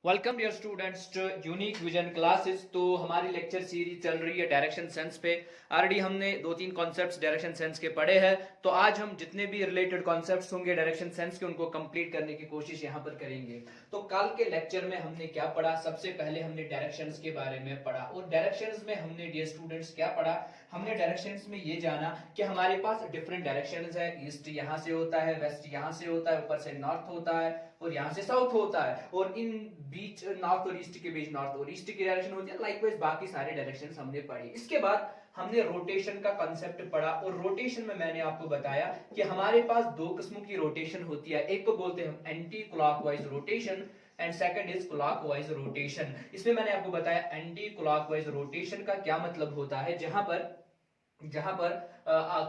Welcome dear students to unique vision classes. तो हमारी lecture series चल रही है डायरेक्शन सेंस पे। ऑलरेडी हमने दो तीन कॉन्सेप्ट्स डायरेक्शन सेंस के पढ़े हैं, तो आज हम जितने भी रिलेटेड कॉन्सेप्ट्स होंगे डायरेक्शन सेंस के उनको कंप्लीट करने की कोशिश यहाँ पर करेंगे। तो कल के लेक्चर में हमने क्या पढ़ा? सबसे पहले हमने डायरेक्शंस के बारे में पढ़ा, और डायरेक्शंस में हमने डियर स्टूडेंट्स क्या पढ़ा? हमने डायरेक्शंस में ये जाना कि हमारे पास डिफरेंट डायरेक्शंस है। ईस्ट यहाँ से होता है, वेस्ट यहाँ से होता है, ऊपर से नॉर्थ होता है और यहाँ से साउथ होता है, और इन बीच नॉर्थ और ईस्ट के बीच नॉर्थ और ईस्ट की डायरेक्शन होती है। लाइकवाइज बाकी सारे डायरेक्शंस हमने पढ़ी। इसके बाद हमने रोटेशन का कांसेप्ट पढ़ा, और रोटेशन में मैंने आपको बताया कि हमारे पास दो किस्मों की रोटेशन होती है। एक को बोलते हैं हम anti clockwise rotation and second is clockwise rotation. इसमें मैंने आपको बताया एंटी क्लॉकवाइज रोटेशन का क्या मतलब होता है, जहां पर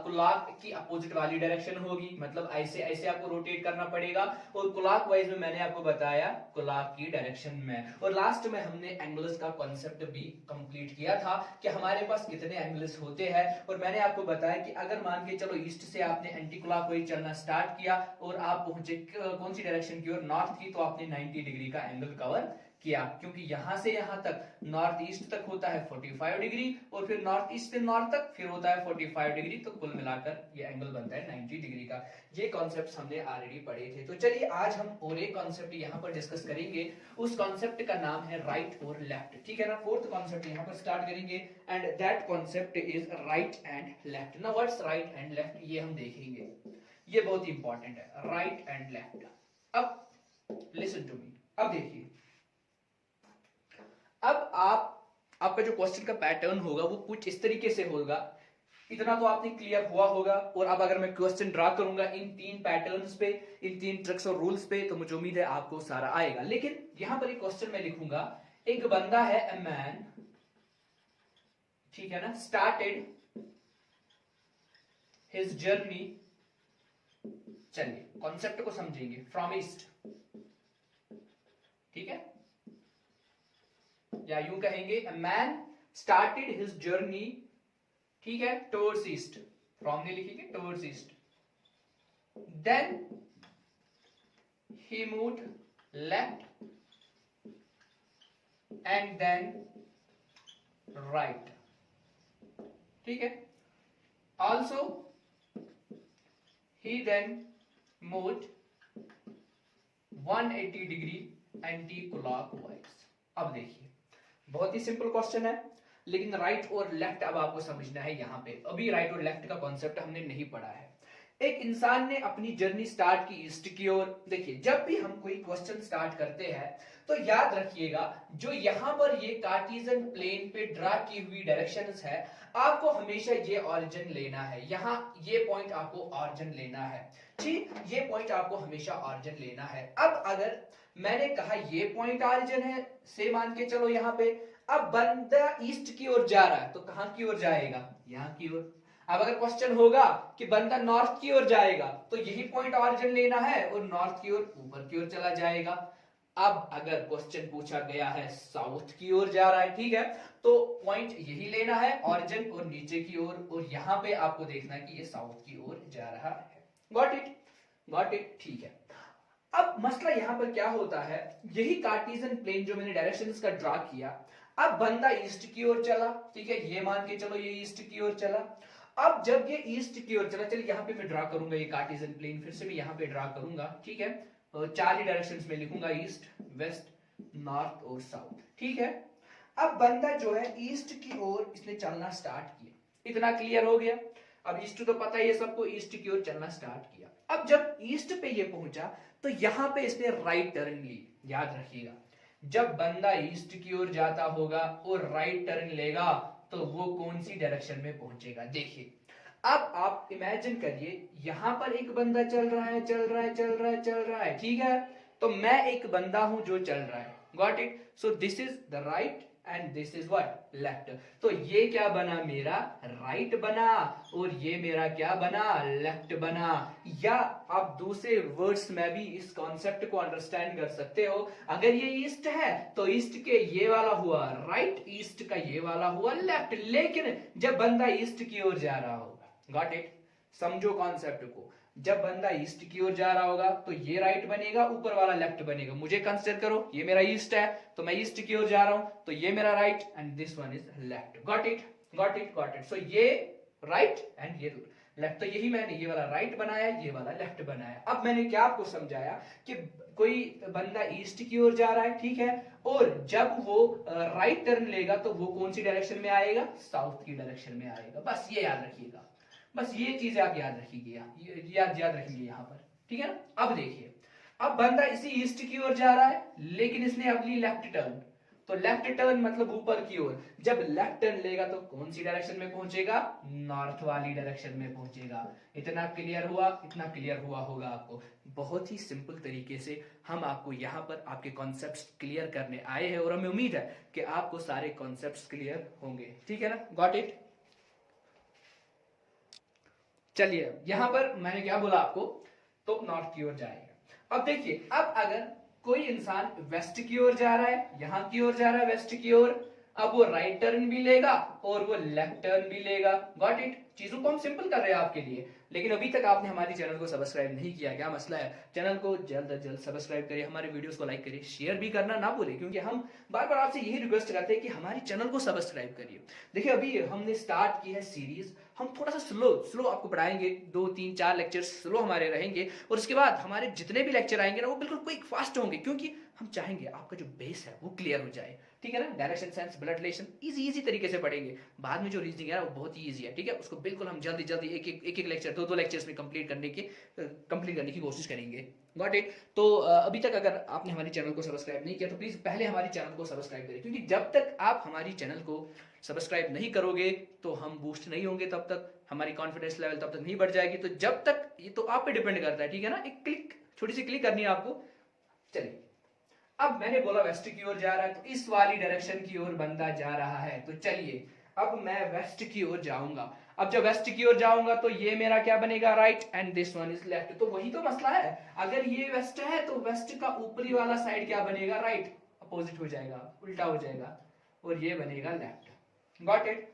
क्लॉक की अपोजिट वाली डायरेक्शन होगी, मतलब ऐसे ऐसे आपको रोटेट करना पड़ेगा, और क्लॉकवाइज में मैंने आपको बताया क्लॉक की डायरेक्शन में। और लास्ट में हमने एंगल्स का कॉन्सेप्ट भी कंप्लीट किया था कि हमारे पास कितने एंगल्स होते हैं। और मैंने आपको बताया कि अगर मान के चलो ईस्ट से आपने एंटी क्लॉकवाइज चलना स्टार्ट किया और आप पहुंचे कौन सी डायरेक्शन की ओर? नॉर्थ की, तो आपने 90 डिग्री का एंगल कवर किया, क्योंकि यहां से यहां तक नॉर्थ ईस्ट तक होता है 45 डिग्री, और फिर नॉर्थ ईस्ट से नॉर्थ तक फिर होता है 45 डिग्री, तो कुल मिलाकर ये एंगल बनता है 90 डिग्री का। ये कॉन्सेप्ट्स हमने ऑलरेडी पढ़े थे। तो चलिए आज हम और एक कॉन्सेप्ट यहां पर डिस्कस करेंगे। उस कॉन्सेप्ट का नाम है राइट और लेफ्ट, ठीक है ना। फोर्थ कॉन्सेप्ट यहां पर स्टार्ट करेंगे, and that concept is right and left. Now what's right and left, ये हम देखेंगे। ये बहुत इंपॉर्टेंट है, राइट एंड लेफ्ट। अब लिसन टू मी, अब देखिए, अब आपका जो क्वेश्चन का पैटर्न होगा वो कुछ इस तरीके से होगा। इतना तो आपने क्लियर हुआ होगा। और अब अगर मैं क्वेश्चन ड्रा करूंगा इन तीन पैटर्न्स पे, इन तीन ट्रिक्स और रूल्स पे, तो मुझे उम्मीद है आपको सारा आएगा। लेकिन यहां पर एक क्वेश्चन मैं लिखूंगा, एक बंदा है, अ मैन, ठीक है ना, स्टार्टेड हिज जर्नी, चलिए कॉन्सेप्ट को समझेंगे, फ्रॉम ईस्ट, ठीक है, या यूं कहेंगे a man started his journey, ठीक है, टुवर्ड्स ईस्ट, फ्रॉम नहीं लिखेंगे, towards east, then he moved left and then right, ठीक है। Also he then moved 180 degree anti clockwise. अब देखिए, बहुत ही सिंपल क्वेश्चन है, लेकिन राइट और लेफ्ट अब आपको समझना है। यहां पे अभी राइट और लेफ्ट का कॉन्सेप्ट हमने नहीं पढ़ा है। एक इंसान ने अपनी जर्नी स्टार्ट की ईस्ट की ओर। देखिए, जब भी हम कोई क्वेश्चन स्टार्ट करते हैं तो याद रखिएगा, जो यहां पर ये कार्टेशियन प्लेन पे ड्रा की हुई डायरेक्शंस है, आपको हमेशा ये ऑरिजिन लेना है। यहां ये पॉइंट आपको ऑरिजिन लेना है, ठीक, ये पॉइंट आपको हमेशा ऑरिजिन लेना है। अब अगर मैंने कहा ये पॉइंट ऑरिजिन है, से मान के चलो यहां पे, अब बंदा ईस्ट की ओर जा रहा है, तो कहां की ओर जाएगा? यहां की ओर। अब अगर क्वेश्चन होगा कि बंदा नॉर्थ की ओर जाएगा, तो यही पॉइंट ऑरिजिन लेना है और नॉर्थ की ओर ऊपर की ओर चला जाएगा। अब अगर क्वेश्चन पूछा गया है साउथ की ओर जा रहा है, ठीक है, तो पॉइंट यही लेना है ऑरिजिन और नीचे की ओर, और यहां पे आपको देखना है कि ये साउथ की ओर जा रहा है। Got it? गॉट इट, ठीक है। अब मसला यहां पर क्या होता है, यही कार्टेशियन प्लेन जो मैंने डायरेक्शंस का ड्रा किया, अब बंदा ईस्ट की ओर चला, ठीक है, ये मान के चलो ये ईस्ट की ओर चला। अब जब ये ईस्ट की ओर चला, चलिए यहां पे मैं ड्रा करूंगा ये कार्टेशियन प्लेन, फिर से मैं यहां पे ड्रा करूंगा, ठीक है, चार ही डायरेक्शंस में लिखूंगा, ईस्ट, वेस्ट, नॉर्थ और साउथ, ठीक है। अब बंदा जो है ईस्ट की ओर इसने चलना स्टार्ट किया, इतना क्लियर हो गया। अब ईस्ट तो पता ही है सबको, ईस्ट की ओर चलना स्टार्ट किया। अब जब ईस्ट पे ये पहुंचा तो यहां पे इसने राइट टर्न ली। याद रखिएगा, जब बंदा ईस्ट की ओर जाता होगा और राइट टर्न लेगा, तो वो कौन सी डायरेक्शन में पहुंचेगा? देखिए, अब आप इमेजिन करिए, यहां पर एक बंदा चल रहा है, चल रहा है, चल रहा है, चल रहा है, ठीक है, तो मैं एक बंदा हूं जो चल रहा है। Got it? So this is the right and this is what? Left. तो ये क्या बना? मेरा राइट बना, और ये मेरा क्या बना? लेफ्ट बना। या आप दूसरे वर्ड्स में भी इस कॉन्सेप्ट को अंडरस्टैंड कर सकते हो, अगर ये ईस्ट है तो ईस्ट के ये वाला हुआ राइट, ईस्ट का ये वाला हुआ लेफ्ट। लेकिन जब बंदा ईस्ट की ओर जा रहा होगा, गॉट इट? समझो कॉन्सेप्ट को, जब बंदा ईस्ट की ओर जा रहा होगा तो ये राइट बनेगा, ऊपर वाला लेफ्ट बनेगा। मुझे कंसीडर करो ये मेरा ईस्ट है तो मैं ईस्ट की ओर जा रहा हूं, तो ये मेरा right and this one is left. Got it, got it, got it. So ये राइट एंड ये लेफ्ट। तो यही मैंने ये वाला राइट बनाया, ये वाला लेफ्ट बनाया। अब मैंने क्या आपको समझाया कि कोई बंदा ईस्ट की ओर जा रहा है, ठीक है, और जब वो राइट टर्न लेगा तो वो कौन सी डायरेक्शन में आएगा, साउथ की डायरेक्शन में आएगा। बस ये याद रखिएगा, बस ये चीज आप याद रखिएगा, याद रखेंगे यहाँ पर, ठीक है ना। अब देखिए, अब बंदा इसी ईस्ट की ओर जा रहा है लेकिन इसने अब ली लेफ्ट टर्न, तो लेफ्ट टर्न मतलब ऊपर की ओर। जब लेफ्ट टर्न लेगा तो कौन सी डायरेक्शन में पहुंचेगा, नॉर्थ वाली डायरेक्शन में पहुंचेगा। इतना क्लियर हुआ, इतना क्लियर हुआ होगा आपको। बहुत ही सिंपल तरीके से हम आपको यहाँ पर आपके कॉन्सेप्ट्स क्लियर करने आए हैं और हमें उम्मीद है कि आपको सारे कॉन्सेप्ट्स क्लियर होंगे, ठीक है ना। Got it. चलिए यहां पर मैंने क्या बोला आपको, तो नॉर्थ की ओर जाएगा। अब देखिए, अब अगर कोई इंसान वेस्ट की ओर जा रहा है, यहां की ओर जा रहा है वेस्ट की ओर, अब वो राइट टर्न भी लेगा और वो लेफ्ट टर्न भी लेगा। Got it. चीजों को हम सिंपल कर रहे हैं आपके लिए, लेकिन अभी तक आपने हमारी चैनल को सब्सक्राइब नहीं किया, क्या मसला है। चैनल को जल्द से जल्द सब्सक्राइब करिए, हमारे वीडियोस को लाइक करिए, शेयर भी करना ना भूलिए, क्योंकि हम बार बार आपसे यही रिक्वेस्ट करते हैं कि हमारी चैनल को सब्सक्राइब करिए। देखिए अभी हमने स्टार्ट की है सीरीज, हम थोड़ा सा स्लो आपको पढ़ाएंगे, 2 3 4 लेक्चर स्लो हमारे रहेंगे, और उसके बाद हमारे जितने भी लेक्चर आएंगे ना वो बिल्कुल क्विक फास्ट होंगे, क्योंकि हम चाहेंगे आपका जो बेस है वो क्लियर हो जाए, ठीक है ना। Direction sense, blood relation easy तरीके से पढ़ेंगे। बाद में जो रीजनिंग है ना वो बहुत ही इजी है, ठीक है। उसको बिल्कुल हम जल्दी एक लेक्चर, 2 लेक्चर्स में कंप्लीट करने की कोशिश करेंगे। Got it. तो अभी तक अगर आपने हमारी चैनल को सब्सक्राइब नहीं किया तो प्लीज पहले हमारी चैनल को सब्सक्राइब करिए, क्योंकि जब तक आप हमारी चैनल को सब्सक्राइब नहीं करोगे तो हम बूस्ट नहीं होंगे, तब तक हमारी कॉन्फिडेंस लेवल तब तक नहीं बढ़ जाएगी। तो जब तक, ये तो आप पे डिपेंड करता है, ठीक है ना। एक क्लिक, छोटी सी क्लिक करनी है आपको। चलिए, अब मैंने बोला वेस्ट की ओर जा रहा है, तो इस वाली डायरेक्शन की ओर बंदा जा रहा है, तो चलिए अब मैं वेस्ट की ओर जाऊंगा। अब जब वेस्ट की ओर जाऊंगा तो ये मेरा क्या बनेगा, right and this one is left. तो वही तो मसला है, अगर ये वेस्ट है तो वेस्ट का ऊपरी वाला साइड क्या बनेगा, राइट, अपोजिट हो जाएगा, उल्टा हो जाएगा, और ये बनेगा लेफ्ट। Got it.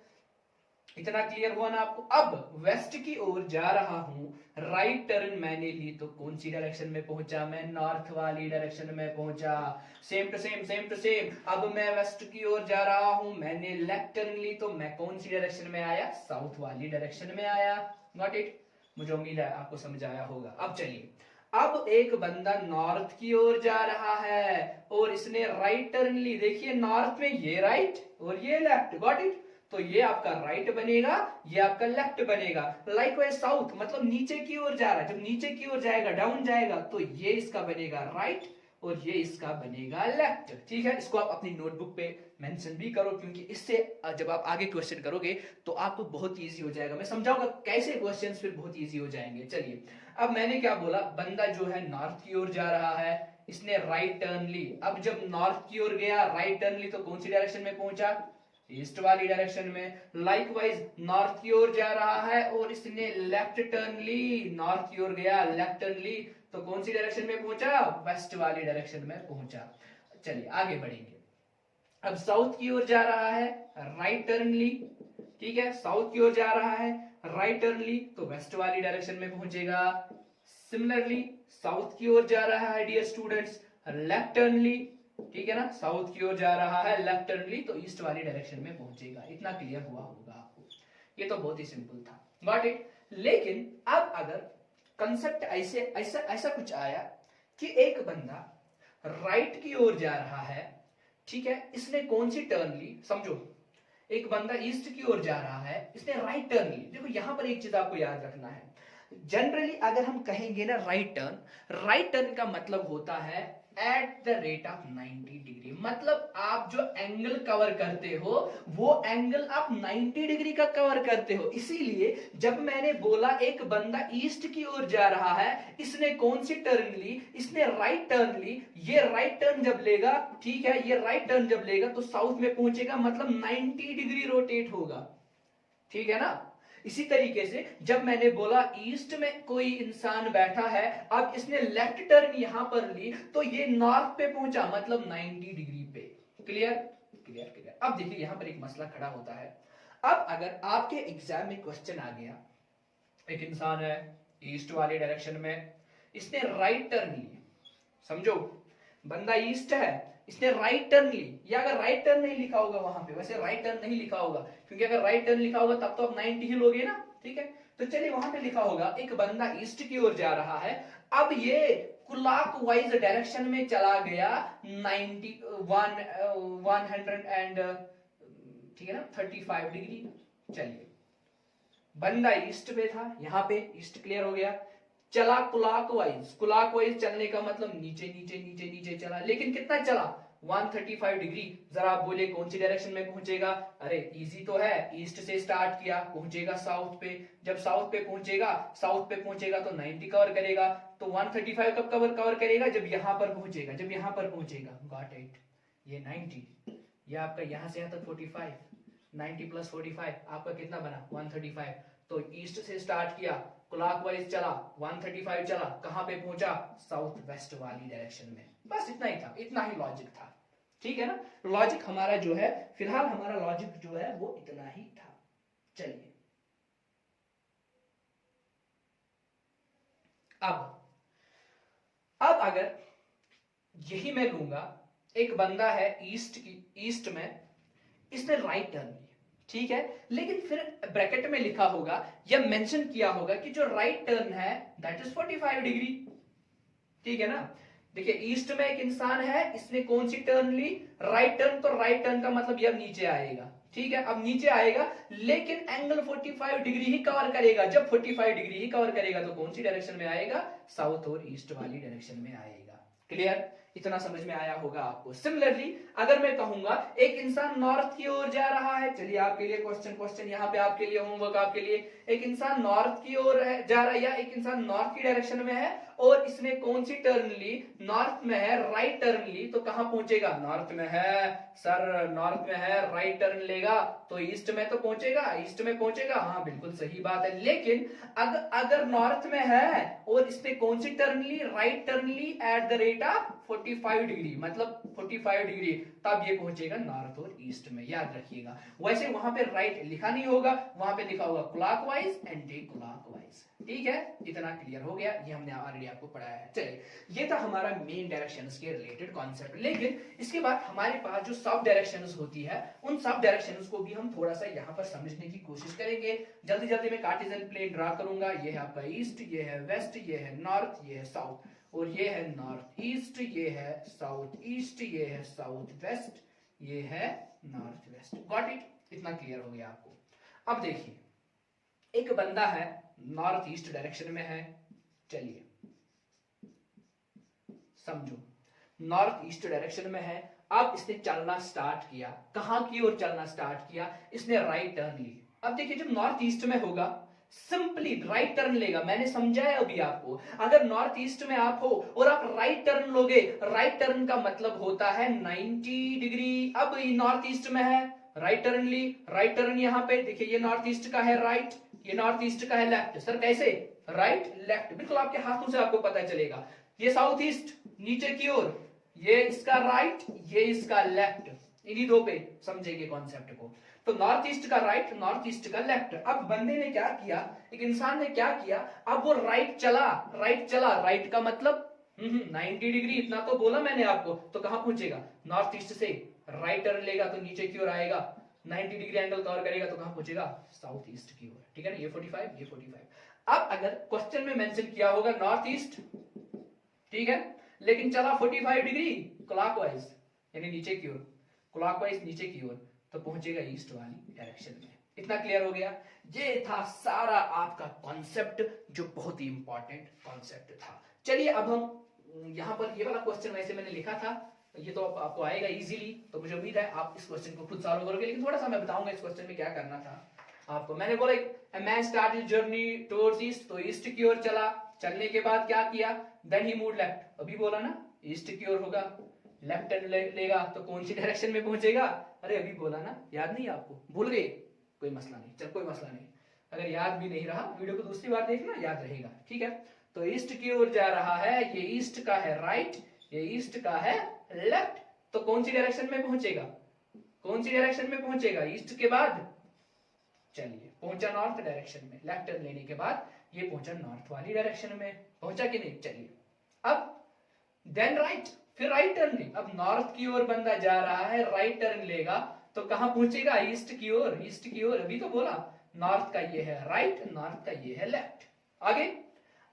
इतना क्लियर हुआ ना आपको। अब वेस्ट की ओर जा रहा हूं, राइट टर्न मैंने ली तो कौन सी डायरेक्शन में पहुंचा, मैं नॉर्थ वाली डायरेक्शन में पहुंचा। Same to same, same to same. अब मैं वेस्ट की ओर जा रहा हूं, मैंने लेफ्ट टर्न ली तो मैं कौन सी डायरेक्शन में आया, साउथ वाली डायरेक्शन में आया। Got it. मुझे उम्मीद है आपको समझ आया होगा। अब चलिए, अब एक बंदा नॉर्थ की ओर जा रहा है और इसने राइट टर्न ली। देखिए नॉर्थ में ये राइट और ये लेफ्ट। Got it. तो ये आपका राइट बनेगा, ये आपका लेफ्ट बनेगा। लाइकवाइज साउथ मतलब नीचे की ओर जा रहा है, जब नीचे की ओर जाएगा, डाउन जाएगा, तो ये इसका बनेगा राइट और ये इसका बनेगा लेफ्ट, ठीक है। इसको आप अपनी नोटबुक पे मेंशन भी करो, क्योंकि इससे जब आप आगे क्वेश्चन करोगे तो आपको बहुत इजी हो जाएगा। मैं समझाऊंगा कैसे क्वेश्चंस फिर बहुत इजी हो जाएंगे। चलिए, अब मैंने क्या बोला, बंदा जो है नॉर्थ की ओर जा रहा है, इसने राइट टर्न ली। अब जब नॉर्थ की ओर गया, राइट टर्न ली, तो कौन सी डायरेक्शन में पहुंचा, ईस्ट वाली डायरेक्शन में। लाइकवाइज नॉर्थ की ओर जा रहा है और इसने लेफ्ट टर्न ली, नॉर्थ की ओर गया, लेफ्ट टर्न ली, तो कौन सी डायरेक्शन में पहुंचा, वेस्ट वाली डायरेक्शन में पहुंचा। चलिए आगे बढ़ेंगे। अब साउथ की ओर जा रहा है, राइट टर्न ली, ठीक है, साउथ की ओर जा रहा है, राइट टर्न ली, तो वेस्ट वाली डायरेक्शन में पहुंचेगा। सिमिलरली साउथ की ओर जा रहा है डियर स्टूडेंट्स, लेफ्ट टर्न ली, ठीक है ना, साउथ की ओर जा रहा है, लेफ्ट टर्न ली, तो ईस्ट वाली डायरेक्शन में पहुंचेगा। इतना क्लियर हुआ होगा आपको। ये तो बहुत ही सिंपल था। Got it. लेकिन अब अगर कंसेप्ट ऐसे ऐसा ऐसा कुछ आया कि एक बंदा राइट की ओर जा रहा है, ठीक है, इसने कौन सी टर्न ली, समझो, एक बंदा ईस्ट की ओर जा रहा है, इसने राइट टर्न ली। देखो यहां पर एक चीज आपको याद रखना है, जनरली अगर हम कहेंगे ना राइट टर्न का मतलब होता है eight the rate of 90 degree. मतलब आप जो एंगल कवर करते हो वो एंगल आप 90 डिग्री का कवर करते हो। इसीलिए जब मैंने बोला एक बंदा ईस्ट की ओर जा रहा है, इसने कौन सी टर्न ली, इसने राइट टर्न ली। ये राइट टर्न जब लेगा, ठीक है, ये राइट टर्न जब लेगा तो साउथ में पहुंचेगा, मतलब 90 डिग्री रोटेट होगा, ठीक है ना। इसी तरीके से जब मैंने बोला ईस्ट में कोई इंसान बैठा है, अब इसने लेफ्ट टर्न यहां पर ली तो ये नॉर्थ पे पहुंचा, मतलब 90 डिग्री पे। Clear clear clear. अब देखिए यहां पर एक मसला खड़ा होता है। अब अगर आपके एग्जाम में क्वेश्चन आ गया, एक इंसान है, ईस्ट वाली डायरेक्शन में, इसने राइट टर्न ली, समझो बंदा ईस्ट है, इसने राइट टर्न ली, या अगर राइट टर्न नहीं लिखा होगा वहां पे, वैसे राइट टर्न नहीं लिखा होगा क्योंकि अगर राइट टर्न लिखा होगा तब तो आप 90 ही लोगे ना, ठीक है। तो चलिए वहां पे लिखा होगा एक बंदा ईस्ट की ओर जा रहा है, अब ये क्लॉकवाइज डायरेक्शन में चला गया 100 एंड ठीक है ना 35 डिग्री। चलिए बंदा ईस्ट पे था, यहां पे ईस्ट क्लियर हो गया, चला क्लॉकवाइज, क्लॉकवाइज चलने का मतलब नीचे नीचे नीचे नीचे चला, लेकिन कितना चला 135 डिग्री। जरा आप बोले कौन सी डायरेक्शन में पहुंचेगा, अरे इजी तो है, ईस्ट से स्टार्ट किया पहुंचेगा साउथ पे, जब साउथ पे पहुंचेगा तो 90 कवर करेगा, तो 135 कब कवर करेगा जब यहां पर पहुंचेगा, गॉट इट, ये 90, ये आपका यहां से यहां तक 45, 90 प्लस 45 आपका कितना बना 135। तो ईस्ट से स्टार्ट किया, क्लॉकवाइज चला, 135 चला, कहां पे पहुंचा साउथ वेस्ट वाली डायरेक्शन में। बस इतना ही था, इतना ही लॉजिक था, ठीक है ना। लॉजिक हमारा जो है, फिलहाल हमारा लॉजिक जो है वो इतना ही था। चलिए अब अगर यही मैं लूंगा, एक बंदा है ईस्ट में, इसने राइट टर्न लिया, ठीक है, लेकिन फिर ब्रैकेट में लिखा होगा या मेंशन किया होगा कि जो राइट टर्न है दैट इज 45 डिग्री, ठीक है ना। देखिए ईस्ट में एक इंसान है, इसने कौन सी टर्न ली, राइट टर्न, तो राइट टर्न का मतलब ये अब नीचे आएगा, ठीक है, अब नीचे आएगा लेकिन एंगल 45 डिग्री ही कवर करेगा। जब 45 डिग्री ही कवर करेगा तो कौन सी डायरेक्शन में आएगा, साउथ और ईस्ट वाली डायरेक्शन में आएगा। क्लियर, इतना समझ में आया होगा आपको। सिमिलरली अगर मैं कहूंगा एक इंसान नॉर्थ की ओर जा रहा है, चलिए आपके लिए क्वेश्चन यहाँ पे आपके लिए होमवर्क, आपके लिए, एक इंसान नॉर्थ की ओर जा रहा है या एक इंसान नॉर्थ की डायरेक्शन में है और इसने कौन सी टर्न ली, नॉर्थ में है, राइट टर्न ली, तो कहां पहुंचेगा, नॉर्थ में है सर, नॉर्थ में है, राइट टर्न लेगा तो ईस्ट में तो पहुंचेगा, ईस्ट में पहुंचेगा, हाँ बिल्कुल सही बात है। लेकिन अगर नॉर्थ में है और इसने कौन सी टर्न ली, राइट टर्न ली at the rate of 45 degree, मतलब 45 डिग्री, तब ये पहुंचेगा नॉर्थ और ईस्ट में, याद रखिएगा। वैसे वहां पे राइट लिखा नहीं होगा, वहां पे लिखा होगा क्लॉकवाइज एंटी क्लॉकवाइज, ठीक है, इतना क्लियर हो गया, ये हमने ऑलरेडी आपको पढ़ाया है। चलिए ये था हमारा मेन डायरेक्शंस के रिलेटेड कॉन्सेप्ट, लेकिन इसके बाद हमारे पास जो सब डायरेक्शंस होती है उन सब डायरेक्शंस को भी हम थोड़ा सा यहाँ पर समझने की कोशिश करेंगे। जल्दी जल्दी में कार्टेशियन प्लेन ड्रा करूंगा, ये है आपका ईस्ट, ये है वेस्ट, ये है नॉर्थ, ये है साउथ, और ये है नॉर्थ ईस्ट, ये है साउथ ईस्ट, ये है साउथ वेस्ट, ये है नॉर्थ वेस्ट। गॉट इट, इतना क्लियर हो गया आपको। अब देखिए एक बंदा है नॉर्थ ईस्ट डायरेक्शन में है, चलिए समझो नॉर्थ ईस्ट डायरेक्शन में है, अब इसने चलना स्टार्ट किया, कहां की ओर चलना स्टार्ट किया, इसने राइट टर्न ली। अब देखिए जब नॉर्थ ईस्ट में होगा सिंपली राइट टर्न लेगा, मैंने समझाया अभी आपको, अगर नॉर्थ ईस्ट में आप हो और आप राइट टर्न लोगे, राइट टर्न का मतलब होता है 90 डिग्री। अब नॉर्थ ईस्ट में है, राइट टर्न ली, राइट टर्न यहाँ पे देखिए, ये नॉर्थ ईस्ट का है राइट, ये नॉर्थ ईस्ट का है लेफ्ट। सर कैसे, राइट लेफ्ट, बिल्कुल आपके हाथों से आपको पता चलेगा। ये साउथ ईस्ट नीचे की ओर, ये इसका राइट, ये इसका लेफ्ट, इन्हीं दो पे समझेंगे कॉन्सेप्ट को। तो नॉर्थ ईस्ट का राइट, नॉर्थ ईस्ट का लेफ्ट। अब बंदे ने क्या किया, एक इंसान ने क्या किया, अब वो राइट चला, राइट का मतलब 90 डिग्री, इतना तो बोला मैंने आपको। तो कहां पहुंचेगा, नॉर्थ ईस्ट से राइट टर्न लेगा तो नीचे की ओर आएगा, 90 डिग्री एंगल कवर करेगा तो कहां पहुंचेगा, साउथ ईस्ट की ओर, ठीक है ना। ये 45, ये 45। अब अगर क्वेश्चन में मेंशन किया होगा नॉर्थ ईस्ट, ठीक है, लेकिन चला 45 डिग्री क्लॉकवाइज, यानी नीचे की ओर, क्लॉकवाइज नीचे की ओर, तो पहुंचेगा ईस्ट वाली डायरेक्शन में। इतना क्लियर हो गया। ये था सारा आपका कॉन्सेप्ट जो बहुत ही इंपॉर्टेंट कॉन्सेप्ट था। चलिए अब हम यहाँ पर ये वाला क्वेश्चन वैसे मैंने लिखा था, ये तो आपको आएगा इजीली, तो मुझे उम्मीद है आप इस क्वेश्चन को खुद सॉल्व करोगे, लेकिन थोड़ा सा मैं बताऊंगा इस क्वेश्चन में क्या करना था आपको। मैंने बोला a man started journey towards east, तो ईस्ट की ओर चला, चलने के बाद क्या किया, then he moved left, अभी बोला ना ईस्ट की ओर होगा, लेफ्ट टर्न लेगा तो कौन सी डायरेक्शन में पहुंचेगा, अरे अभी बोला ना, याद नहीं आपको, भूल गए, कोई मसला नहीं, चल कोई मसला नहीं, अगर याद भी नहीं रहा वीडियो को दूसरी बार देखना, याद रहेगा, ठीक है। तो ईस्ट की ओर जा रहा है, ये ईस्ट का है राइट, ये ईस्ट का है लेफ्ट, तो कौन सी डायरेक्शन में पहुंचेगा, कौन सी डायरेक्शन में पहुंचेगा, ईस्ट के बाद, चलिए पहुंचा नॉर्थ डायरेक्शन में, लेफ्ट टर्न लेने के बाद ये पहुंचा नॉर्थ वाली डायरेक्शन में, पहुंचा कि नहीं? चलिए अब देन राइट, फिर राइट टर्न ले। अब नॉर्थ की ओर बंदा जा रहा है, राइट टर्न लेगा तो कहां पहुंचेगा? ईस्ट की ओर, ईस्ट की ओर। अभी तो बोला नॉर्थ का ये है राइट, नॉर्थ का ये है लेफ्ट। आगे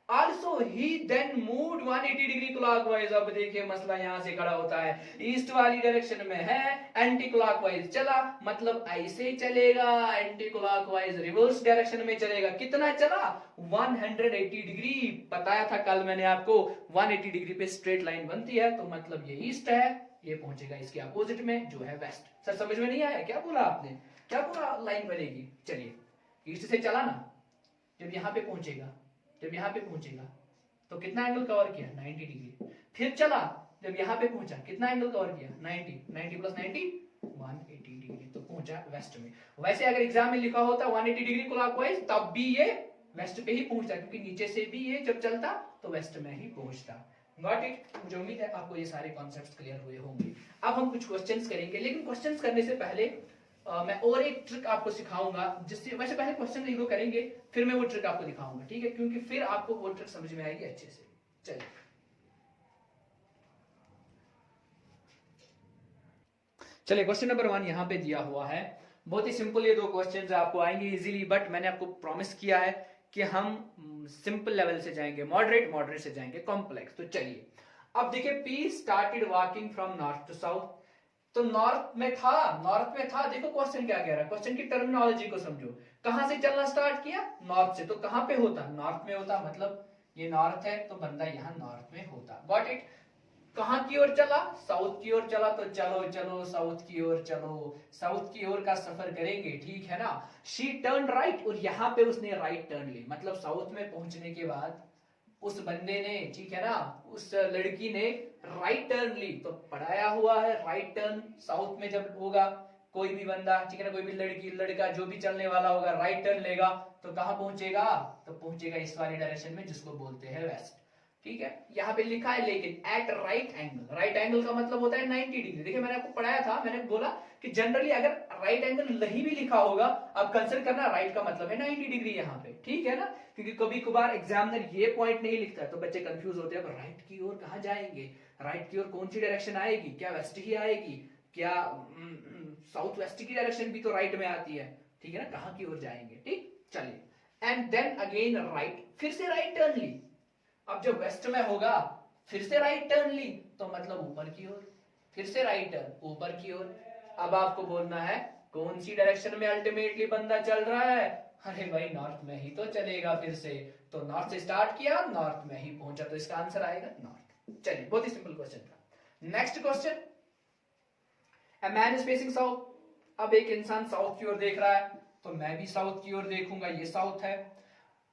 Also he then moved 180 degree clockwise. अब देखिए मसला यहां से खड़ा होता है, ईस्ट वाली डायरेक्शन में है, एंटी क्लॉकवाइज चला, मतलब ऐसे चलेगा, एंटी क्लॉकवाइज रिवर्स डायरेक्शन में चलेगा। कितना चला? 180 डिग्री। बताया था कल मैंने आपको 180 डिग्री पे स्ट्रेट लाइन बनती है, तो मतलब ये ईस्ट है, ये पहुंचेगा इसके अपोजिट में जो है वेस्ट। सर समझ में नहीं आया? क्या बोला आपने? क्या पूरा लाइन बनेगी? चलिए ईस्ट से चला ना, जब यहां पे पहुंचेगा, जब यहां पे पहुंचेगा तो कितना एंगल कवर किया? 90 डिग्री। फिर चला, जब यहां पे पहुंचा कितना एंगल कवर किया? 90, 90 प्लस 90 180 डिग्री, तो पहुंचा वेस्ट में। वैसे अगर एग्जाम में लिखा होता 180 डिग्री क्लॉकवाइज तब भी ये वेस्ट पे ही पहुंचता, क्योंकि नीचे से भी ये जब चलता तो वेस्ट में ही पहुंचता। Got it? मुझे उम्मीद है आपको ये सारे कॉन्सेप्ट्स क्लियर हुए होंगे। अब हम कुछ क्वेश्चंस करेंगे, लेकिन क्वेश्चंस करने से पहले मैं और एक ट्रिक आपको सिखाऊंगा, जिससे वैसे पहले क्वेश्चन एक दो करेंगे, फिर मैं वो ट्रिक आपको दिखाऊंगा, ठीक है? क्योंकि फिर आपको वो ट्रिक समझ में आएगी अच्छे से। चलिए चलिए क्वेश्चन नंबर 1 यहां पे दिया हुआ है। बहुत ही सिंपल, ये दो क्वेश्चंस आपको आएंगे इजीली, बट मैंने आपको प्रॉमिस किया है कि हम सिंपल लेवल से जाएंगे मॉडरेट, मॉडरेट से जाएंगे कॉम्प्लेक्स। तो चलिए अब देखिए, P started walking from north to south. तो नॉर्थ में था, नॉर्थ में था। देखो क्वेश्चन क्या कह रहा है, क्वेश्चन की टर्मिनोलॉजी को समझो। कहां से चलना स्टार्ट किया? नॉर्थ से। तो कहां पे होता? नॉर्थ में होता, मतलब ये नॉर्थ है तो बंदा यहां नॉर्थ में होता। Got it? कहां की ओर चला? साउथ की ओर चला, तो चलो चलो साउथ की ओर चलो, साउथ की ओर का सफर करेंगे, ठीक है ना? शी टर्न राइट, और यहां पे उसने राइट टर्न ली, मतलब साउथ में पहुंचने के बाद उस बंदे ने, ठीक है ना, उस लड़की ने राइट टर्न ली। तो पढ़ाया हुआ है राइट टर्न साउथ में जब होगा, कोई भी बंदा, ठीक है ना, कोई भी लड़की लड़का जो भी चलने वाला होगा राइट टर्न लेगा तो कहां पहुंचेगा? तो पहुंचेगा इस वाली डायरेक्शन में जिसको बोलते हैं वेस्ट, ठीक है? यहां पे लिखा है लेकिन at right angle. Right angle का मतलब होता है 90 डिग्री। देखिए मैंने आपको पढ़ाया था, मैंने बोला कि जनरली अगर राइट एंगल नहीं भी लिखा होगा, अब कंसिडर करना राइट का मतलब है 90 डिग्री यहाँ पे, ठीक है ना? क्योंकि कभी कभार एग्जामिनर ये पॉइंट नहीं लिखता है तो बच्चे कंफ्यूज होते हैं, राइट की ओर कहां जाएंगे, राइट की ओर कौन सी डायरेक्शन आएगी, क्या वेस्ट ही आएगी, क्या साउथ वेस्ट की डायरेक्शन भी तो राइट में आती है, ठीक है ना? कहां की ओर जाएंगे, ठीक? चलिए एंड देन अगेन राइट, फिर से राइट टर्न ली। अब जब वेस्ट में होगा फिर से राइट टर्न ली, तो मतलब ऊपर की ओर, फिर से राइट टर्न ऊपर की ओर। अब आपको बोलना है कौन सी डायरेक्शन में अल्टीमेटली बंदा चल रहा है? अरे भाई नॉर्थ में ही तो चलेगा फिर से, तो नॉर्थ से स्टार्ट किया, नॉर्थ में ही पहुंचा, तो इसका आंसर आएगा नॉर्थ। चलिए बहुत ही सिंपल क्वेश्चन था। Next question, a man is facing south. अब एक इंसान साउथ की ओर देख रहा है, तो मैं भी साउथ की ओर देखूंगा, ये साउथ है।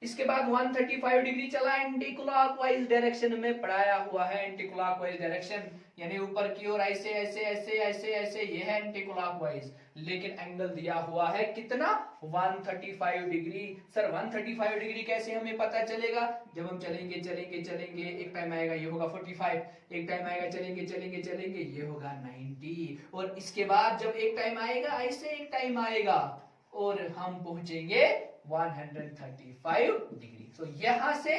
इसके बाद 135 डिग्री चला एंटी क्लॉकवाइज डायरेक्शन में, पढ़ाया हुआ है एंटी क्लॉकवाइज डायरेक्शन, यानी ऊपर की ओर ऐसे ऐसे ऐसे ऐसे ऐसे, ये है एंटी क्लॉकवाइज। लेकिन एंगल दिया हुआ है कितना? 135 डिग्री। सर 135 डिग्री कैसे हमें पता चलेगा? जब हम चलेंगे चलेंगे चलेंगे, एक टाइम आएगा ये होगा 45, एक टाइम आएगा चलेंगे चलेंगे चलेंगे ये होगा 90, और इसके बाद जब एक टाइम आएगा ऐसे एक टाइम आएगा और हम पहुंचेंगे 135 डिग्री। तो यहां से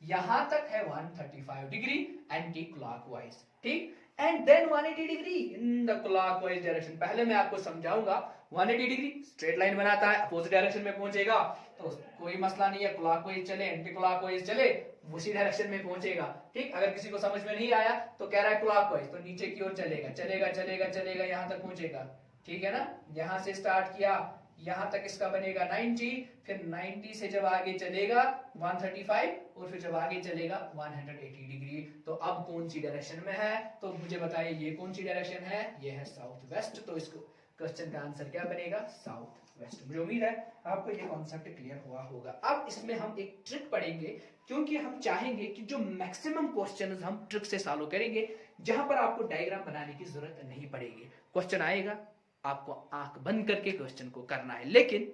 यहां तक है 135 डिग्री एंटी क्लॉकवाइज, ठीक? And then 180 degree in the clockwise direction. पहले मैं आपको समझाऊंगा, 180 डिग्री स्ट्रेट लाइन बनाता है, अपोजिट डायरेक्शन में पहुंचेगा तो कोई मसला नहीं है, क्लॉकवाइज चले एंटी क्लॉकवाइज चले उसी डायरेक्शन में पहुंचेगा, ठीक? अगर किसी को समझ में नहीं आया तो कह रहा है क्लॉकवाइज, तो नीचे की ओर चलेगा चलेगा चलेगा चलेगा यहां तक पहुंचेगा, ठीक है ना? यहां से स्टार्ट किया, यहां तक इसका बनेगा 90, फिर 90 से जब आगे चलेगा 135, और फिर जब आगे चलेगा 180 डिग्री। तो अब कौन सी डायरेक्शन में है? तो मुझे बताइए ये कौन सी डायरेक्शन है? ये है साउथ वेस्ट। तो इसको क्वेश्चन का आंसर क्या बनेगा? South west. मुझे उम्मीद है आपको ये कॉन्सेप्ट क्लियर हुआ होगा। अब इसमें हम एक ट्रिक पढ़ेंगे, क्योंकि हम चाहेंगे कि जो मैक्सिमम क्वेश्चंस हम ट्रिक से सॉल्व करेंगे, जहां पर आपको डायग्राम बनाने की जरूरत नहीं पड़ेगी। क्वेश्चन आएगा, आपको आंख बंद करके क्वेश्चन को करना है। लेकिन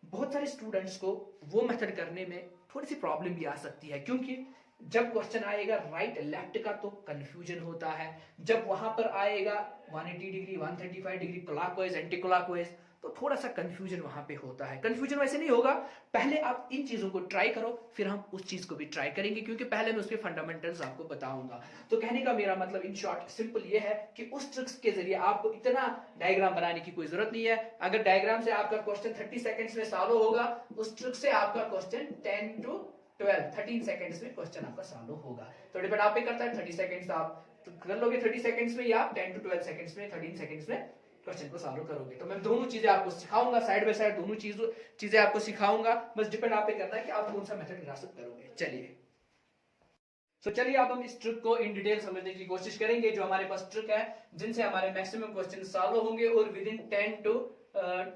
बहुत सारे स्टूडेंट्स को वो मेथड करने में थोड़ी सी प्रॉब्लम भी आ सकती है, क्योंकि जब क्वेश्चन आएगा राइट लेफ्ट का तो कंफ्यूजन होता है, जब वहां पर आएगा 180 degree 135 degree clockwise anti clockwise तो थोड़ा सा कंफ्यूजन वहां पे होता है। कंफ्यूजन वैसे नहीं होगा, पहले आप इन चीजों को ट्राई करो फिर हम उस चीज को भी ट्राई करेंगे, क्योंकि पहले मैं उसके फंडामेंटल्स आपको बताऊंगा। तो कहने का मेरा मतलब इन शॉर्ट सिंपल ये है कि उस ट्रिक्स के जरिए आपको इतना डायग्राम बनाने की कोई जरूरत नहीं है। अगर डायग्राम से आपका क्वेश्चन 30 सेकंड्स में सॉल्व होगा, उस ट्रिक से आपका क्वेश्चन 10 to 13 सेकंड्स में क्वेश्चन आपका सॉल्व होगा। तो डिपेंड आप पे करता है 30 सेकंड्स आप कर लोगे 30 सेकंड्स में या 10 to 12 सेकंड्स में 13 सेकंड्स में क्वेश्चन को सॉल्व करोगे। तो मैं दोनों चीजें आपको सिखाऊंगा, साइड बाय साइड दोनों चीजें आपको सिखाऊंगा, बस डिपेंड आप पे करता है कि आप कौन सा मेथड ग्रास्प करोगे। चलिए तो चलिए अब हम इस ट्रिक को इन डिटेल समझने की कोशिश करेंगे। जो हमारे पास ट्रिक है जिनसे हमारे मैक्सिमम क्वेश्चन सॉल्व होंगे और विद इन 10 to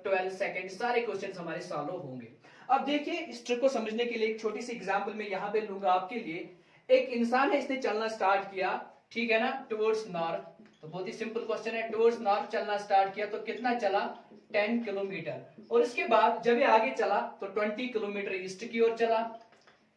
12 सेकंड सारे क्वेश्चन हमारे सॉल्व होंगे। अब देखिए इस ट्रिक को समझने के लिए एक छोटी सी एग्जांपल मैं यहाँ पे लूंगा आपके लिए। एक इंसान है, इसने चलना स्टार्ट किया, ठीक है ना, टुवर्ड्स नॉर्थ। तो बहुत ही सिंपल क्वेश्चन है, टुवर्ड्स नॉर्थ चलना स्टार्ट किया तो कितना चला 10 किलोमीटर, और इसके बाद जब ये आगे चला तो 20 किलोमीटर ईस्ट की ओर चला,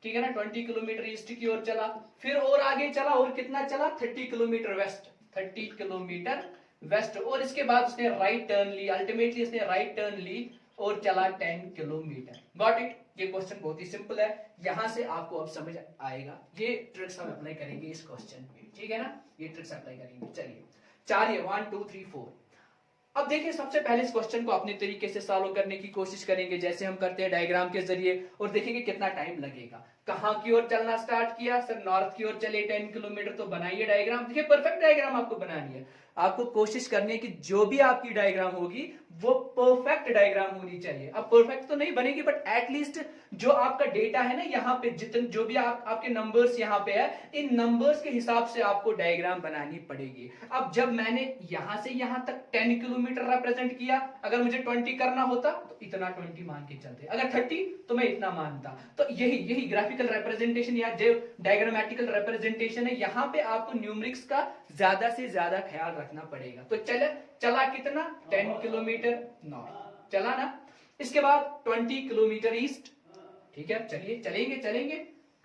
ठीक है ना, 20 किलोमीटर ईस्ट की ओर चला, फिर और आगे चला और कितना चला 30 किलोमीटर वेस्ट, 30 किलोमीटर वेस्ट, और इसके बाद उसने राइट टर्न ली, अल्टीमेटली उसने राइट टर्न ली और चला 10 किलोमीटर। Got it. ये क्वेश्चन बहुत ही सिंपल है, यहां से आपको अब समझ आएगा। ये ट्रिक्स हम अप्लाई करेंगे इस क्वेश्चन पे, ठीक है ना, ये ट्रिक्स अप्लाई करेंगे। चलिए 4 ये 1 2 3 4। अब देखिए सबसे पहले इस क्वेश्चन को अपने तरीके से सॉल्व करने की कोशिश करेंगे जैसे हम करते हैं डायग्राम के जरिए, और देखेंगे कितना टाइम लगेगा। कहां की ओर चलना स्टार्ट किया सर, नॉर्थ की ओर चले 10 किलोमीटर। तो बनाइए डायग्राम, देखिए परफेक्ट डायग्राम आपको बनानी है। आपको कोशिश करनी है कि जो भी आपकी डायग्राम होगी वो परफेक्ट डायग्राम होनी चाहिए। अब परफेक्ट तो नहीं बनेगी बट एटलीस्ट जो आपका डेटा है ना यहाँ पे, जितने जो भी आपके नंबर्स यहाँ पे है, इन नंबर्स के हिसाब से आपको डायग्राम बनानी पड़ेगी। अब जब मैंने यहां से यहां तक 10 किलोमीटर रिप्रेजेंट किया, अगर मुझे 20 करना होता तो इतना 20 मान के चलते, अगर 30 तो मैं इतना मानता। तो यही ग्राफिकल रिप्रेजेंटेशन या जो डायग्रामेटिकल रिप्रेजेंटेशन है, यहाँ पे आपको न्यूमेरिक्स का ज्यादा से ज्यादा ख्याल रखना पड़ेगा। तो चला कितना 10 किलोमीटर नॉर्थ चला ना, इसके बाद 20 किलोमीटर ईस्ट, ठीक है, चलिए चलेंगे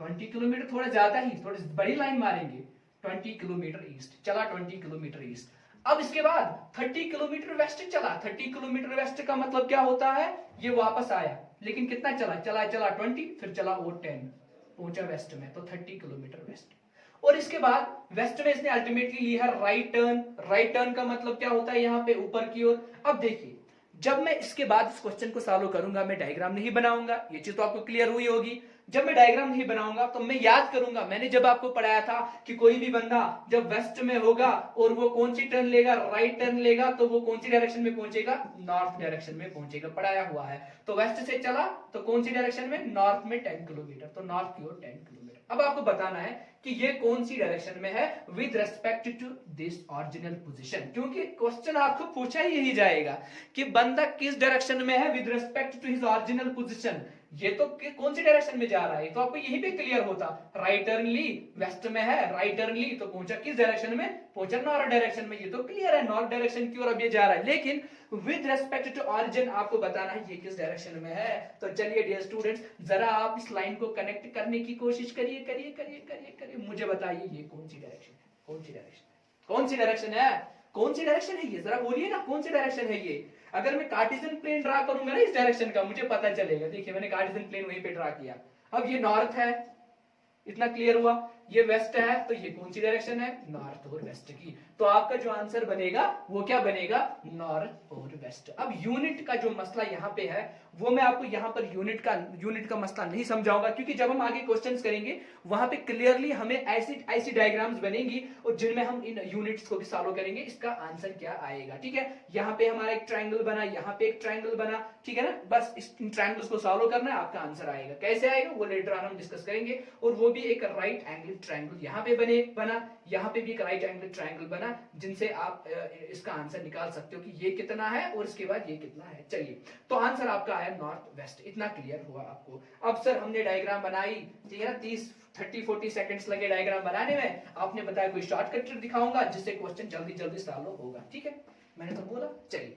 20 किलोमीटर, थोड़ा ज्यादा ही, थोड़ी बड़ी लाइन मारेंगे, 20 किलोमीटर ईस्ट चला, 20 किलोमीटर ईस्ट। अब इसके बाद 30 किलोमीटर वेस्ट चला, 30 किलोमीटर वेस्ट का मतलब क्या होता है, ये वापस आया, लेकिन कितना चला 20, फिर चला और 10, पहुंचा वेस्ट में, तो 30 किलोमीटर वेस्ट। और इसके बाद वेस्ट में इसने अल्टीमेटली लिया राइट टर्न। राइट टर्न का मतलब क्या होता है, यहाँ पे ऊपर की ओर। अब देखिए जब मैं इसके बाद इस क्वेश्चन को सॉल्व करूंगा, मैं डायग्राम नहीं बनाऊंगा, ये चीज तो आपको क्लियर हुई होगी। जब मैं डायग्राम नहीं बनाऊंगा तो मैं याद करूंगा, मैंने जब आपको पढ़ाया था कि कोई भी बंदा जब वेस्ट में होगा और वो कौन सी टर्न लेगा, राइट टर्न लेगा, तो वो कौन सी डायरेक्शन में पहुंचेगा, नॉर्थ डायरेक्शन में पहुंचेगा, पढ़ाया हुआ है। तो वेस्ट से चला तो कौन सी डायरेक्शन में, नॉर्थ में 10 किलोमीटर, तो नॉर्थ की ओर 10 किलोमीटर। अब आपको बताना है कि ये कौन सी डायरेक्शन में है with respect to this original position, क्योंकि क्वेश्चन आपको पूछा ही यही जाएगा कि बंदा किस डायरेक्शन में है with respect to his original position. ये तो कौन सी डायरेक्शन में जा रहा है, तो आपको यही पे क्लियर होता, राइट टर्न ली, वेस्ट में है, राइट टर्न ली तो पहुंचा किस डायरेक्शन में, पहुंचा नॉर्थ डायरेक्शन में। ये तो क्लियर है नॉर्थ डायरेक्शन की ओर अब ये जा रहा है, लेकिन विद रेस्पेक्ट टू ऑरिजिन आपको बताना है ये किस डायरेक्शन में है। तो चलिए डियर स्टूडेंट्स, जरा आप इस लाइन को कनेक्ट करने की कोशिश करिए, मुझे बताइए ये कौन सी डायरेक्शन है, कौन सी डायरेक्शन है, कौन सी डायरेक्शन है ये, जरा बोलिए ना कौन सी डायरेक्शन है ये। अगर मैं कार्टेशियन प्लेन ड्रा करूंगा ना इस डायरेक्शन का, मुझे पता चलेगा। देखिए मैंने कार्टेशियन प्लेन वहीं पे ड्रा किया, अब ये नॉर्थ है, इतना क्लियर हुआ, ये वेस्ट है, तो ये कौन सी डायरेक्शन है, नॉर्थ और वेस्ट की। तो आपका जो आंसर बनेगा वो क्या बनेगा, नॉर्थ और वेस्ट। अब यूनिट का जो मसला यहाँ पे है वो मैं आपको यहाँ पर यूनिट का मसला नहीं समझाऊंगा, क्योंकि जब हम आगे क्वेश्चंस करेंगे वहां पे क्लियरली हमें ऐसी डायग्राम्स बनेंगी और जिनमें हम इन यूनिट्स को भी सॉल्व करेंगे, इसका आंसर क्या आएगा। ठीक है, यहाँ पे हमारा एक ट्राइंगल बना, यहाँ पे एक ट्राइंगल बना, ठीक है ना, बस इस ट्राइंगल्स को सॉल्व करना है, आपका आंसर आएगा। कैसे आएगा वो लेटर ऑन हम डिस्कस करेंगे। और वो भी एक राइट एंगल ट्राइंगल यहाँ पे बना, यहाँ पे भी एक राइट एंगल ट्राइंगल बना, जिनसे आप इसका आंसर निकाल सकते हो कि ये कितना है और इसके बाद ये कितना है। चलिए, तो आंसर आपका आया नॉर्थ वेस्ट, इतना क्लियर हुआ आपको। अब सर हमने डायग्राम बनाई, ठीक है ना, 30-40 सेकंड्स लगे डायग्राम बनाने में, आपने बताया कोई शॉर्टकट ट्रिक दिखाऊंगा जिससे क्वेश्चन जल्दी सॉल्व होगा। ठीक है, मैंने तो बोला। चलिए,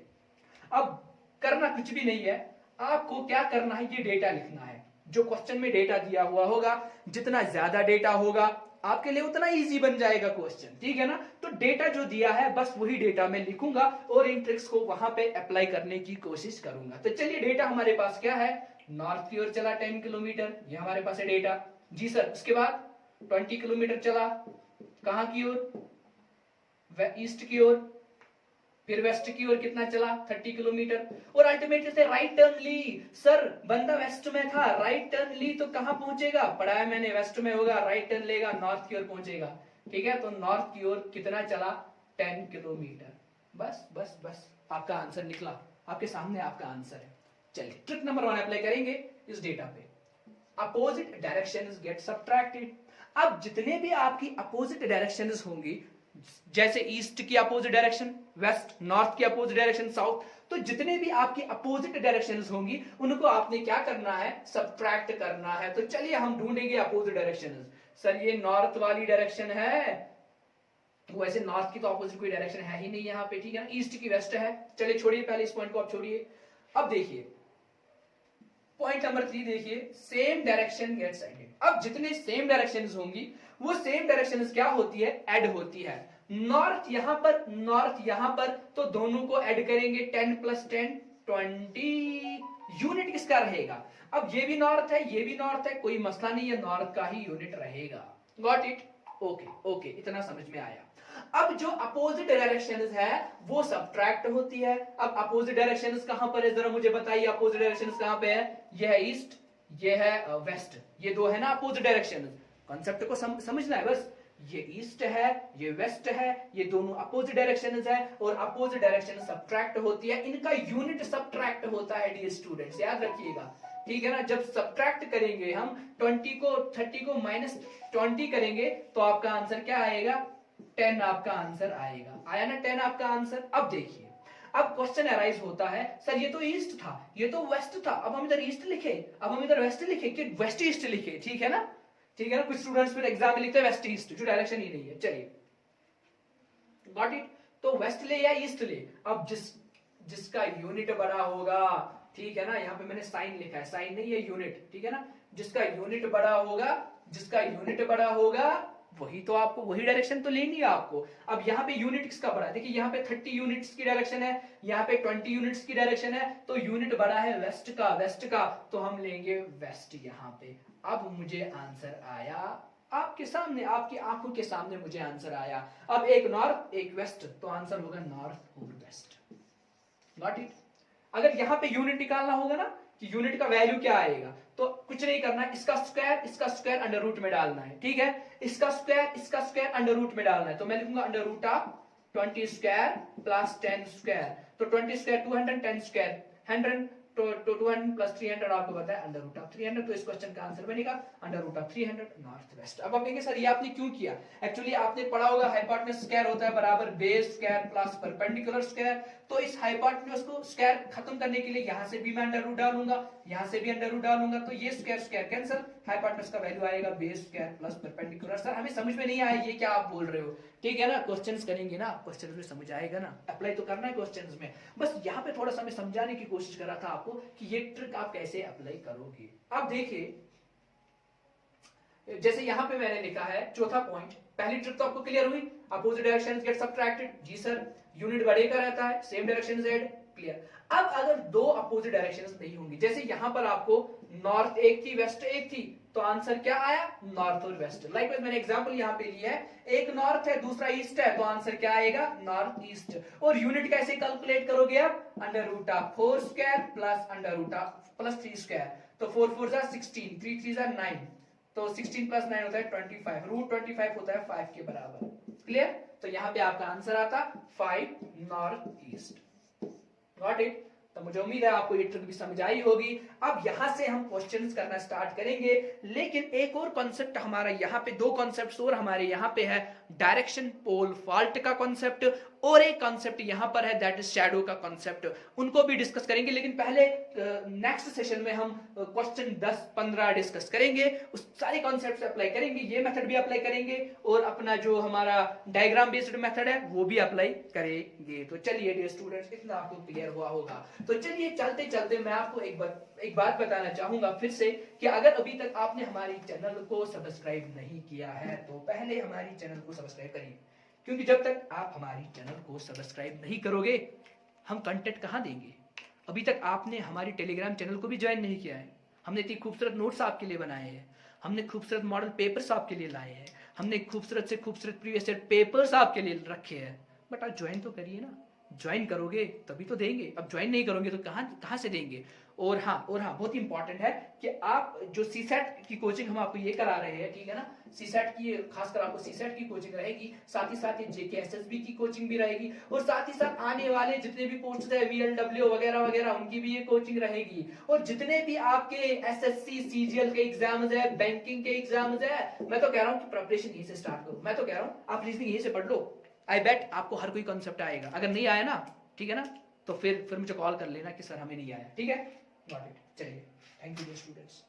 अब करना कुछ भी नहीं है, आपको क्या करना है, ये डेटा लिखना है। जो क्वेश्चन में डेटा दिया हुआ होगा, जितना ज्यादा डेटा होगा आपके लिए उतना इजी बन जाएगा क्वेश्चन, ठीक है ना। तो डेटा जो दिया है बस वही डेटा मैं लिखूंगा और इन ट्रिक्स को वहां पे अप्लाई करने की कोशिश करूंगा। तो चलिए डेटा हमारे पास क्या है, नॉर्थ की ओर चला 10 किलोमीटर, ये हमारे पास है डेटा जी सर। उसके बाद 20 किलोमीटर चला कहां की ओर, ईस्ट की ओर, फिर वेस्ट की ओर कितना चला 30 किलोमीटर, और अल्टीमेटली से राइट टर्न ली। सर बंदा वेस्ट में था, राइट टर्न ली तो कहां पहुंचेगा, पढ़ाया मैंने, वेस्ट में होगा, राइट टर्न लेगा नॉर्थ की ओर पहुंचेगा, ठीक है। तो नॉर्थ की ओर कितना चला 10 किलोमीटर। बस बस बस आपका आंसर निकला, आपके सामने आपका आंसर है। चलिए ट्रिक नंबर 1 अप्लाई करेंगे इस डेटा पे। Opposite directions get subtracted. अब जितने भी आपकी अपोजिट डायरेक्शंस होंगी, जैसे ईस्ट की अपोजिट डायरेक्शन वेस्ट, नॉर्थ की अपोजिट डायरेक्शन साउथ, तो जितने भी आपकी अपोजिट डायरेक्शंस होंगी उनको आपने क्या करना है, सब्ट्रैक्ट करना है। तो चलिए हम ढूंढेंगे अपोजिट डायरेक्शंस। सर ये नॉर्थ वाली डायरेक्शन है, वैसे नॉर्थ की तो अपोजिट कोई डायरेक्शन है ही नहीं यहाँ पे, ठीक है ना। ईस्ट की वेस्ट है, चलिए छोड़िए पहले इस पॉइंट को, आप छोड़िए। अब देखिए पॉइंट नंबर 3 देखिए, सेम डायरेक्शन गेट्स एडेड। अब जितने सेम डायरेक्शंस होंगी वो सेम डायरेक्शंस क्या होती है, ऐड होती है। नॉर्थ यहां पर, नॉर्थ यहां पर, तो दोनों को ऐड करेंगे 10 + 10 20। यूनिट किसका रहेगा, अब ये भी नॉर्थ है ये भी नॉर्थ है, कोई मसला नहीं है, नॉर्थ का ही यूनिट रहेगा। गॉट इट, ओके ओके, इतना समझ में आया। अब जो अपोजिट डायरेक्शंस है वो सब्ट्रैक्ट होती है। अब अपोजिट डायरेक्शंस कहां पर है, जरा मुझे बताइए, अपोजिट डायरेक्शंस कहां पे है, ये है ईस्ट, ये है वेस्ट, ये दो है ना अपोजिट डायरेक्शंस। कॉन्सेप्ट को समझना है बस, ये ईस्ट है ये वेस्ट है, ये दोनों अपोजिट डायरेक्शंस है, और अपोजिट डायरेक्शन सब्ट्रैक्ट होती है, इनका यूनिट सब्ट्रैक्ट होता है डियर स्टूडेंट्स, याद रखिएगा, ठीक है ना। जब सब्ट्रैक्ट करेंगे हम 20 को 30 को -20 करेंगे तो आपका आंसर क्या आएगा, 10 आपका आंसर आएगा। आया ना 10 आपका आंसर। अब देखिए, अब क्वेश्चन अराइज होता है, सर ये तो ईस्ट था ये तो वेस्ट था, अब हम इधर ईस्ट लिखे, अब हम इधर वेस्ट लिखे कि वेस्ट ईस्ट लिखे, ठीक है ना, ठीक है ना। कुछ स्टूडेंट्स फिर एग्जाम में लिखते हैं वेस्ट ईस्ट, जो डायरेक्शन ही नहीं है। चलिए गॉट इट, तो वेस्ट ले या ईस्ट ले, अब जिसका यूनिट बड़ा होगा, ठीक है ना, यहाँ पे मैंने साइन लिखा है, साइन नहीं है यूनिट, ठीक है ना, जिसका यूनिट बड़ा होगा, जिसका यूनिट बड़ा होगा वही तो आपको, वही डायरेक्शन तो लेनी है आपको। अब यहाँ पे यूनिट किसका बड़ा है, देखिए यहाँ पे 30 यूनिट्स की डायरेक्शन है, यहाँ पे 20 यूनिट्स की डायरेक्शन है, तो यूनिट बड़ा है वेस्ट का, तो हम लेंगे वेस्ट यहाँ पे। अब मुझे आंसर आया आपके सामने, आपकी आंखों के सामने मुझे आंसर आया। अब एक नॉर्थ एक वेस्ट, तो आंसर होगा नॉर्थ और वेस्ट। Got it. अगर यहाँ पे यूनिट निकालना होगा ना कि यूनिट का वैल्यू क्या आएगा, तो कुछ नहीं करना, इसका स्क्वायर अंडर रूट में डालना है, ठीक है, इसका स्क्वायर अंडर रूट में डालना है, तो मैं लिखूंगा under root of 20 square plus 10 square, तो 20 स्क्वायर 200, 10 स्क्वायर 100, तो 200 प्लस 300 आपको पता है अंडर रूट ऑफ 300, तो इस क्वेश्चन का आंसर बनेगा under root of 300 north west. अब आप कहेंगे सर ये आपने क्यों किया, एक्चुअली आपने पढ़ा होगा हाइपोटेन्यूज स्क्वायर होता है बराबर base square plus perpendicular square, तो इस हाइपोटेन्यूज को स्क्वायर खत्म करने के लिए यहां से भी मैं अंडर रूट डालूंगा, यहां से भी अंडर रूट डालूंगा, तो ये स्क्वायर कैंसिल, हाइपोटेन्यूज का वैल्यू आएगा base square plus perpendicular. Sir हमें समझ में नहीं आया ये क्या आप बोल रहे हो, ठीक है ना, क्वेश्चंस करेंगे ना, क्वेश्चंस में समझ आएगा ना, अप्लाई तो करना है क्वेश्चंस में, बस यहाँ पे थोड़ा सा मैं समझाने की कोशिश कर रहा था आपको कि ये ट्रिक आप कैसे अप्लाई करोगे। अब देखिए जैसे यहाँ पे मैंने लिखा है चौथा पॉइंट, पहली ट्रिक तो आपको क्लियर हुई, अपोजिट डायरेक्शंस गेट सब्ट्रैक्टेड, जी सर, यूनिट बढ़ेगा रहता है, सेम डायरेक्शन z, क्लियर। अब अगर दो अपोजिट डायरेक्शंस नहीं होंगी, जैसे यहां पर आपको नॉर्थ एक थी वेस्ट एक थी, तो आंसर क्या आया नॉर्थ और वेस्ट। लाइकवाइज मैंने एग्जांपल यहां पे लिया है, एक नॉर्थ है दूसरा ईस्ट है, तो आंसर क्या आएगा नॉर्थ ईस्ट। और यूनिट कैसे कैलकुलेट करोगे आप, under root of 4 square plus under root of plus 3 square, तो 4 4 जा 16, 3 3 जा 9, तो 16 प्लस 9 होता है 25, रूट 25 होता है 5 के बराबर, क्लियर। तो यहाँ पे आपका आंसर आता 5 नॉर्थ ईस्ट। Got it. तो मुझे उम्मीद है आपको ये ट्रिक भी समझ आई होगी। अब यहां से हम क्वेश्चंस करना स्टार्ट करेंगे, लेकिन एक और कॉन्सेप्ट हमारा यहाँ पे, दो कॉन्सेप्ट्स और हमारे यहाँ पे है, डायरेक्शन पोल फॉल्ट का कॉन्सेप्ट, और एक कॉन्सेप्ट यहां पर है दैट इज शैडो का कॉन्सेप्ट, उनको भी डिस्कस करेंगे। लेकिन पहले नेक्स्ट सेशन में हम क्वेश्चन 10-15 डिस्कस करेंगे, उस सारे कॉन्सेप्ट अप्लाई करेंगे, ये मेथड भी अप्लाई करेंगे और अपना जो हमारा डायग्राम बेस्ड मेथड है वो भी अप्लाई करेंगे। तो चलिए डियर स्टूडेंट्स, इतना आपको क्लियर हुआ होगा। तो चलिए चलते चलते मैं आपको एक बात बताना चाहूंगा फिर से कि अगर अभी तक आपने हमारी चैनल को सब्सक्राइब नहीं किया है तो पहले हमारी चैनल को सब्सक्राइब करिए, क्योंकि जब तक आप हमारी चैनल को सब्सक्राइब नहीं करोगे हम कंटेंट कहां देंगे। अभी तक आपने हमारी टेलीग्राम चैनल को भी ज्वाइन नहीं किया है, हमने इतनी खूबसूरत नोट्स आपके लिए बनाए हैं, हमने खूबसूरत मॉडल पेपर्स आपके लिए लाए हैं, हमने खूबसूरत से खूबसूरत प्रीवियस ईयर पेपर्स आपके लिए रखे हैं, बट आप ज्वाइन तो करिए ना। ज्वाइन करोगे तभी तो देंगे, अब ज्वाइन नहीं करोगे तो कहां से देंगे। और हाँ बहुत ही इंपॉर्टेंट है कि आप जो सीसेट की कोचिंग हम आपको ये करा रहे हैं, ठीक है ना, सीसेट की खासकर आपको सीसेट की कोचिंग रहेगी, साथ ही साथ जेके एसएसबी की कोचिंग भी रहेगी, और साथ ही साथ आने वाले जितने भी पोस्ट है वीएलडब्ल्यू वगैरह वगैरह उनकी भी ये कोचिंग रहेगी, और जितने भी आपके एसएससी सीजीएल के एग्जाम्स है, बैंकिंग के एग्जाम्स है, मैं तो कह रहा हूँ कि प्रिपरेशन यहीं से स्टार्ट करो। मैं तो कह रहा हूँ आप रीजनिंग यहीं से पढ़ लो, आई बेट आपको हर कोई कॉन्सेप्ट आएगा। अगर नहीं आया ना, ठीक है ना, तो फिर मुझे कॉल कर लेना कि सर हमें नहीं आया, ठीक है। चलिए, थैंक यू स्टूडेंट्स।